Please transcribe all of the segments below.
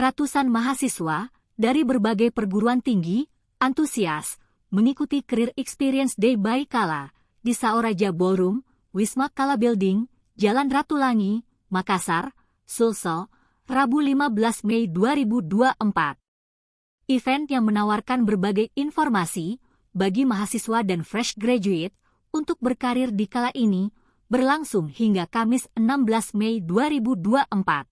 ratusan mahasiswa dari berbagai perguruan tinggi antusias mengikuti Career Experience Day by Kala di Saoraja Ballroom, Wisma Kala Building, Jalan Ratulangi, Makassar, Sulsel, Rabu 15 Mei 2024. Event yang menawarkan berbagai informasi bagi mahasiswa dan fresh graduate untuk berkarir di kala ini berlangsung hingga Kamis 16 Mei 2024.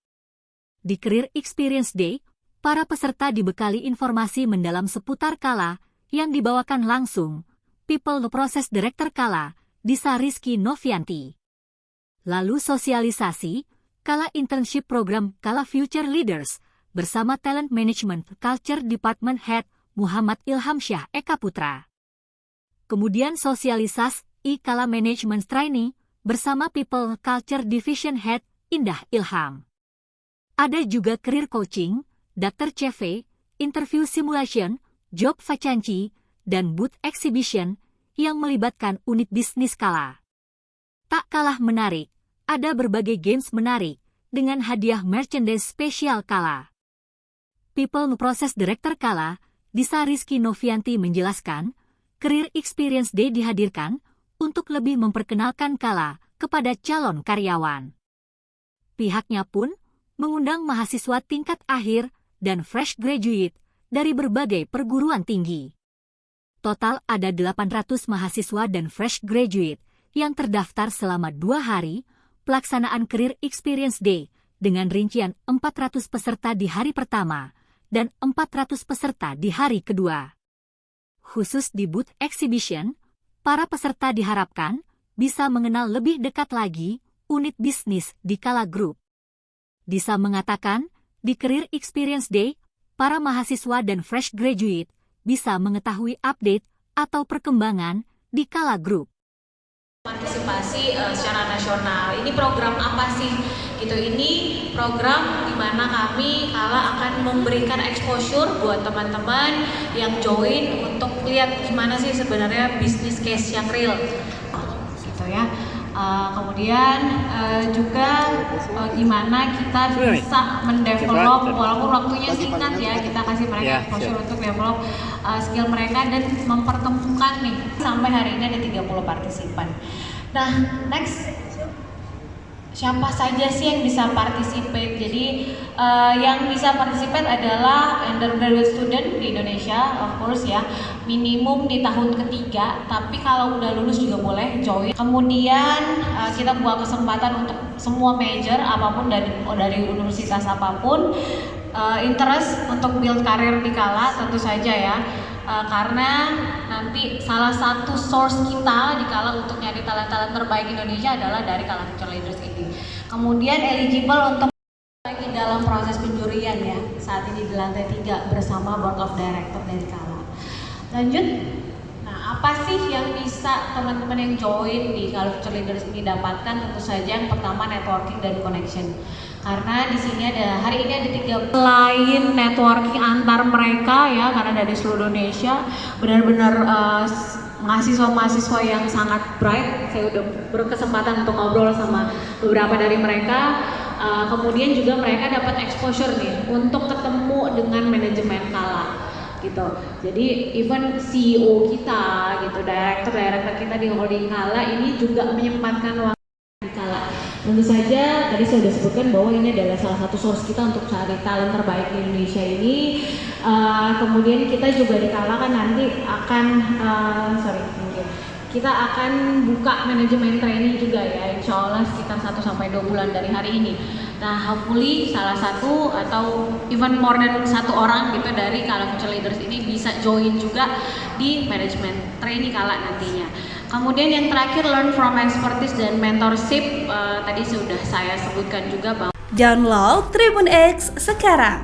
Di Career Experience Day, para peserta dibekali informasi mendalam seputar Kala yang dibawakan langsung People Process Director Kala, Disa Rizky Novianti. Lalu sosialisasi Kala Internship Program Kala Future Leaders bersama Talent Management Culture Department Head Muhammad Ilhamsyah Eka Putra. Kemudian sosialisasi Kala Management Trainee bersama People Culture Division Head Indah Ilham. Ada juga career coaching, Dr. CV, interview simulation, job vacancy, dan booth exhibition yang melibatkan unit bisnis Kala. Tak kalah menarik, ada berbagai games menarik dengan hadiah merchandise spesial Kala. People Process Director Kala, Disa Rizky Novianti menjelaskan, Career Experience Day dihadirkan untuk lebih memperkenalkan Kala kepada calon karyawan. Pihaknya pun mengundang mahasiswa tingkat akhir dan fresh graduate dari berbagai perguruan tinggi. Total ada 800 mahasiswa dan fresh graduate yang terdaftar selama 2 hari pelaksanaan Career Experience Day dengan rincian 400 peserta di hari pertama dan 400 peserta di hari kedua. Khusus di booth exhibition, para peserta diharapkan bisa mengenal lebih dekat lagi unit bisnis di Kala Group. Disa mengatakan, di Career Experience Day, para mahasiswa dan fresh graduate bisa mengetahui update atau perkembangan di Kala Group. Partisipasi secara nasional, ini program apa sih? Gitu, ini program di mana kami Kala akan memberikan exposure buat teman-teman yang join untuk lihat gimana sih sebenarnya bisnis case yang real, gitu ya. Kemudian juga gimana kita bisa mendevelop, walaupun waktunya singkat ya, kita kasih mereka exposure untuk develop skill mereka dan mempertemukan nih. Sampai hari ini ada 30 partisipan. Nah, next, siapa saja sih yang bisa participate? Jadi yang bisa participate adalah undergraduate student di Indonesia, of course ya, minimum di tahun ketiga, tapi kalau udah lulus juga boleh join. Kemudian kita buat kesempatan untuk semua major apapun dari universitas apapun, interest untuk build karir di Kala tentu saja ya. Karena nanti salah satu source kita di Kala untuk nyari talent-talent terbaik Indonesia adalah dari Kala Future Leaders ini. Kemudian eligible untuk lagi dalam proses penjurian ya, saat ini di lantai 3 bersama Board of Director dari Kala. Lanjut, nah apa sih yang bisa teman-teman yang join di Kala Future Leaders ini dapatkan? Tentu saja yang pertama networking dan connection. Karena di sini hari ini ada 3 lain networking antar mereka ya, karena dari seluruh Indonesia benar-benar mahasiswa-mahasiswa yang sangat bright. Saya udah berkesempatan untuk ngobrol sama beberapa dari mereka. Kemudian juga mereka dapat exposure nih untuk ketemu dengan manajemen Kala gitu. Jadi even CEO kita gitu, director kita di holding Kala ini juga menyempatkan waktu di Kala. Tentu saja tadi saya sudah sebutkan bahwa ini adalah salah satu source kita untuk cari talent terbaik di Indonesia ini. Kemudian kita juga di Kala kan nanti akan kita akan buka manajemen training juga ya, insya Allah sekitar 1-2 bulan dari hari ini. Nah, hopefully salah satu atau even more than 1 orang gitu dari Kala Future Leaders ini bisa join juga di manajemen training Kala nantinya. Kemudian yang terakhir, learn from expertise dan mentorship, tadi sudah saya sebutkan juga bahwa download Tribun X sekarang,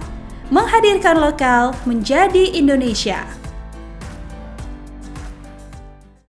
menghadirkan lokal menjadi Indonesia.